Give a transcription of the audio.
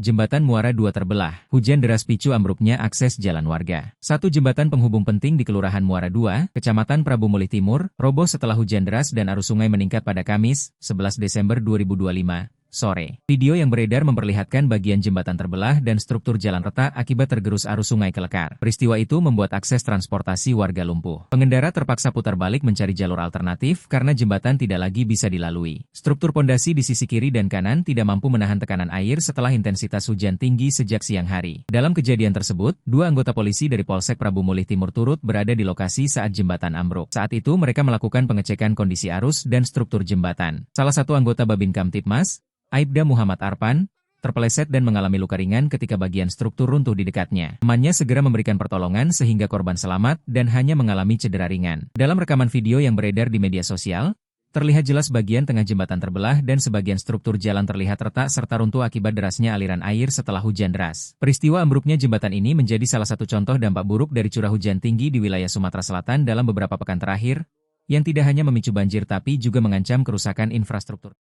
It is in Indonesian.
Jembatan Muara II terbelah. Hujan deras picu ambruknya akses jalan warga. Satu jembatan penghubung penting di Kelurahan Muara II, Kecamatan Prabu Mulih Timur, roboh setelah hujan deras dan arus sungai meningkat pada Kamis, 11 Desember 2025. Sore. Video yang beredar memperlihatkan bagian jembatan terbelah dan struktur jalan retak akibat tergerus arus sungai Kelekar. Peristiwa itu membuat akses transportasi warga lumpuh. Pengendara terpaksa putar balik mencari jalur alternatif karena jembatan tidak lagi bisa dilalui. Struktur pondasi di sisi kiri dan kanan tidak mampu menahan tekanan air setelah intensitas hujan tinggi sejak siang hari. Dalam kejadian tersebut, dua anggota polisi dari Polsek Prabu Mulih Timur turut berada di lokasi saat jembatan ambruk. Saat itu mereka melakukan pengecekan kondisi arus dan struktur jembatan. Salah satu anggota Babin Kamtipmas, Aibda Muhammad Arpan, terpeleset dan mengalami luka ringan ketika bagian struktur runtuh di dekatnya. Temannya segera memberikan pertolongan sehingga korban selamat dan hanya mengalami cedera ringan. Dalam rekaman video yang beredar di media sosial, terlihat jelas bagian tengah jembatan terbelah dan sebagian struktur jalan terlihat retak serta runtuh akibat derasnya aliran air setelah hujan deras. Peristiwa ambruknya jembatan ini menjadi salah satu contoh dampak buruk dari curah hujan tinggi di wilayah Sumatera Selatan dalam beberapa pekan terakhir, yang tidak hanya memicu banjir tapi juga mengancam kerusakan infrastruktur.